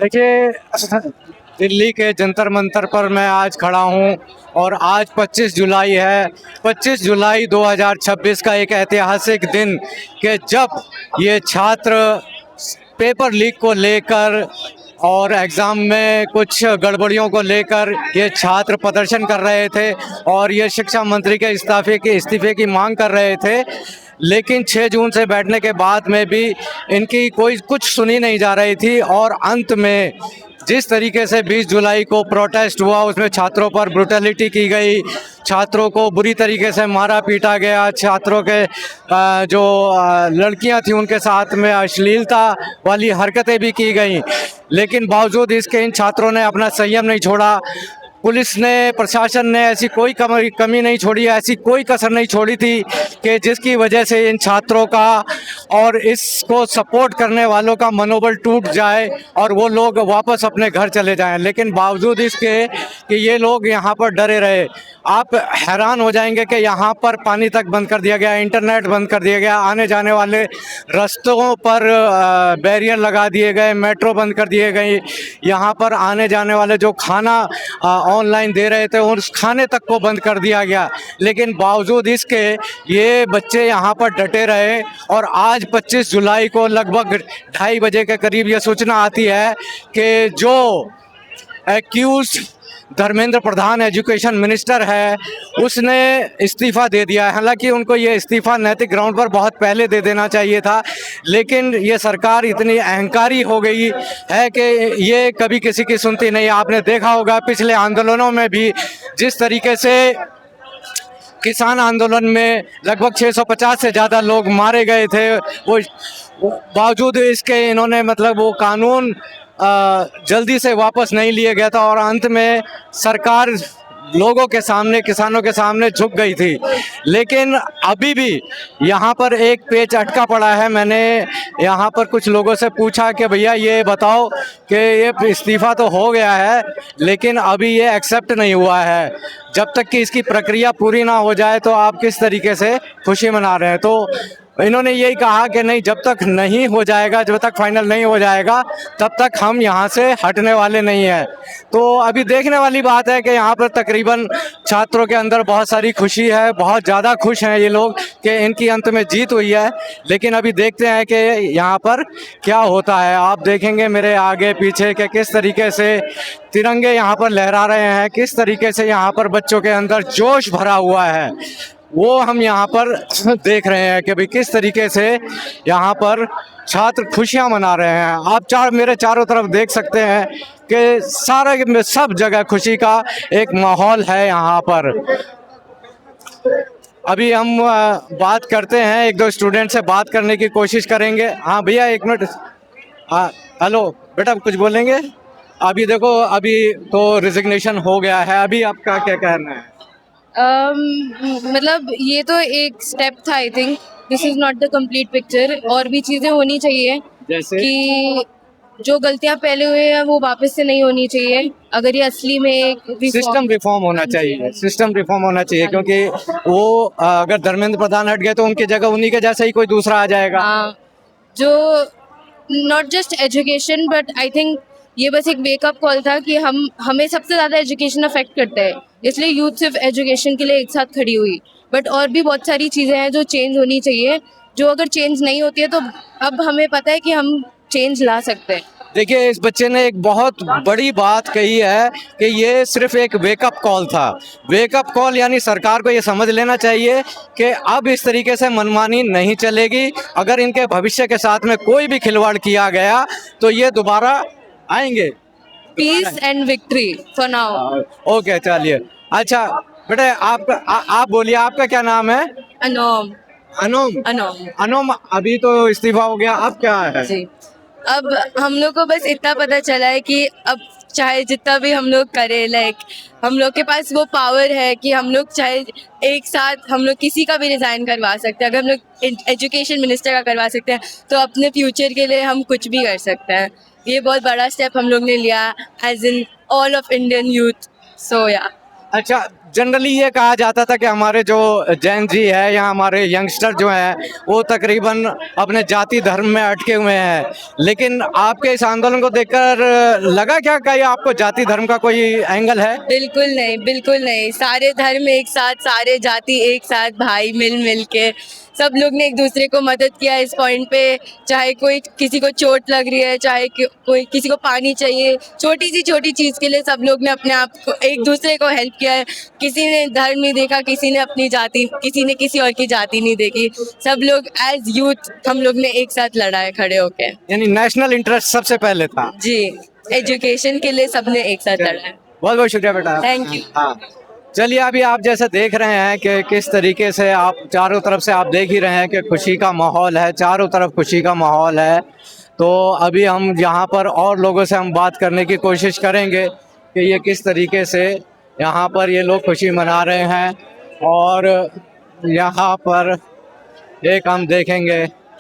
देखिए, दिल्ली के जंतर मंतर पर मैं आज खड़ा हूँ और आज 25 जुलाई है। 25 जुलाई 2026 का एक ऐतिहासिक दिन कि जब ये छात्र पेपर लीक को लेकर और एग्ज़ाम में कुछ गड़बड़ियों को लेकर ये छात्र प्रदर्शन कर रहे थे और ये शिक्षा मंत्री के इस्तीफे की मांग कर रहे थे। लेकिन 6 जून से बैठने के बाद में भी इनकी कोई कुछ सुनी नहीं जा रही थी और अंत में जिस तरीके से 20 जुलाई को प्रोटेस्ट हुआ उसमें छात्रों पर ब्रुटलिटी की गई, छात्रों को बुरी तरीके से मारा पीटा गया, छात्रों के जो लड़कियां थी उनके साथ में अश्लीलता वाली हरकतें भी की गई। लेकिन बावजूद इसके इन छात्रों ने अपना संयम नहीं छोड़ा। पुलिस ने, प्रशासन ने ऐसी कोई कमी नहीं छोड़ी, ऐसी कोई कसर नहीं छोड़ी थी कि जिसकी वजह से इन छात्रों का और इसको सपोर्ट करने वालों का मनोबल टूट जाए और वो लोग वापस अपने घर चले जाएं। लेकिन बावजूद इसके कि ये लोग यहाँ पर डरे रहे। आप हैरान हो जाएंगे कि यहाँ पर पानी तक बंद कर दिया गया, इंटरनेट बंद कर दिया गया, आने जाने वाले रास्तों पर बैरियर लगा दिए गए, मेट्रो बंद कर दिए गई। यहाँ पर आने जाने वाले जो खाना ऑनलाइन दे रहे थे उस खाने तक को बंद कर दिया गया। लेकिन बावजूद इसके ये बच्चे यहाँ पर डटे रहे और आज 25 जुलाई को लगभग 2:30 बजे के करीब ये सूचना आती है कि जो accused Dharmendra Pradhan education minister है उसने इस्तीफ़ा दे दिया है। हालांकि उनको ये इस्तीफ़ा नैतिक ग्राउंड पर बहुत पहले दे देना चाहिए था, लेकिन ये सरकार इतनी अहंकारी हो गई है कि ये कभी किसी की सुनती नहीं। आपने देखा होगा पिछले आंदोलनों में भी जिस तरीके से किसान आंदोलन में लगभग 650 से ज़्यादा लोग मारे गए थे, वो बावजूद इसके इन्होंने मतलब वो कानून जल्दी से वापस नहीं लिया गया था और अंत में सरकार लोगों के सामने, किसानों के सामने झुक गई थी। लेकिन अभी भी यहाँ पर एक पेच अटका पड़ा है। मैंने यहाँ पर कुछ लोगों से पूछा कि भैया ये बताओ कि ये इस्तीफ़ा तो हो गया है लेकिन अभी ये एक्सेप्ट नहीं हुआ है, जब तक कि इसकी प्रक्रिया पूरी ना हो जाए तो आप किस तरीके से खुशी मना रहे हैं। तो इन्होंने यही कहा कि नहीं, जब तक नहीं हो जाएगा, जब तक फाइनल नहीं हो जाएगा तब तक हम यहाँ से हटने वाले नहीं हैं। तो अभी देखने वाली बात है कि यहाँ पर तकरीबन छात्रों के अंदर बहुत सारी खुशी है, बहुत ज़्यादा खुश हैं ये लोग कि इनकी अंत में जीत हुई है। लेकिन अभी देखते हैं कि यहाँ पर क्या होता है। आप देखेंगे मेरे आगे पीछे कि किस तरीके से तिरंगे यहाँ पर लहरा रहे हैं, किस तरीके से यहाँ पर बच्चों के अंदर जोश भरा हुआ है, वो हम यहाँ पर देख रहे हैं कि भाई किस तरीके से यहाँ पर छात्र खुशियाँ मना रहे हैं। आप मेरे चारों तरफ देख सकते हैं कि सारे में सब जगह खुशी का एक माहौल है यहाँ पर। अभी हम बात करते हैं, एक दो स्टूडेंट से बात करने की कोशिश करेंगे। हाँ भैया, एक मिनट। हाँ, हेलो बेटा, कुछ बोलेंगे? अभी देखो, अभी तो रिजिग्नेशन हो गया है, अभी आपका क्या कहना है? मतलब ये तो एक स्टेप था। I think this is not the complete picture. और भी चीज़ें होनी चाहिए, जैसे कि जो गलतियां पहले हुए हैं वो वापस से नहीं होनी चाहिए। अगर ये असली में एक सिस्टम रिफॉर्म होना चाहिए, सिस्टम रिफॉर्म होना चाहिए, क्योंकि वो अगर धर्मेंद्र प्रधान हट गए तो उनकी जगह उन्हीं के जैसा ही कोई दूसरा आ जाएगा। हाँ, जो not just education but I think ये बस एक वेकअप कॉल था कि हमें सबसे ज़्यादा एजुकेशन अफेक्ट करता है, इसलिए यूथ सिर्फ एजुकेशन के लिए एक साथ खड़ी हुई। बट और भी बहुत सारी चीज़ें हैं जो चेंज होनी चाहिए, जो अगर चेंज नहीं होती है तो अब हमें पता है कि हम चेंज ला सकते हैं। देखिए, इस बच्चे ने एक बहुत बड़ी बात कही है कि ये सिर्फ एक वेकअप कॉल था। वेकअप कॉल यानी सरकार को ये समझ लेना चाहिए कि अब इस तरीके से मनमानी नहीं चलेगी। अगर इनके भविष्य के साथ में कोई भी खिलवाड़ किया गया तो ये दोबारा आएंगे। Peace and victory for now. Okay, चलिए। अच्छा बेटे, आप बोलिए, आपका क्या नाम है? अनोम। अनोम। अनोम। अनोम, अभी तो इस्तीफा हो गया, अब क्या है? जी, अब हम लोग को बस इतना पता चला है कि अब चाहे जितना भी हम लोग करें, लाइक हम लोग के पास वो पावर है कि हम लोग चाहे एक साथ हम लोग किसी का भी रिज़ाइन करवा सकते हैं। अगर हम लोग एजुकेशन मिनिस्टर का करवा सकते हैं तो अपने फ्यूचर के लिए हम कुछ भी कर सकते हैं। ये बहुत बड़ा स्टेप हम लोग ने लिया age in all of Indian youth. So या अच्छा, जनरली ये कहा जाता था कि हमारे जो जैन जी है या हमारे यंगस्टर जो हैं वो तकरीबन अपने जाति धर्म में अटके हुए हैं, लेकिन आपके इस आंदोलन को देखकर लगा क्या कहीं आपको जाति धर्म का कोई एंगल है? बिल्कुल नहीं, बिल्कुल नहीं। सारे धर्म एक साथ, सारे जाति एक साथ, भाई मिल मिल के सब लोग ने एक दूसरे को मदद किया इस पॉइंट पे। चाहे कोई किसी को चोट लग रही है, चाहे कोई किसी को पानी चाहिए, छोटी सी छोटी चीज़ के लिए सब लोग ने अपने आप को एक दूसरे को हेल्प किया है। किसी ने धर्म नहीं देखा, किसी ने अपनी जाति, किसी ने किसी और की जाति नहीं देखी। सब लोग एज यूथ हम लोग ने एक साथ लड़ा है खड़े होके। यानी नेशनल इंटरेस्ट सबसे पहले था। जी, एजुकेशन के लिए सबने एक साथ लड़ा है। बहुत बहुत शुक्रिया बेटा। Thank you. हाँ, चलिए अभी आप जैसे देख रहे हैं कि किस तरीके से आप चारों तरफ से आप देख ही रहे हैं कि खुशी का माहौल है, चारों तरफ खुशी का माहौल है। तो अभी हम यहाँ पर और लोगों से हम बात करने की कोशिश करेंगे कि ये किस तरीके से यहाँ पर ये लोग खुशी मना रहे हैं, और यहाँ पर एक हम देखेंगे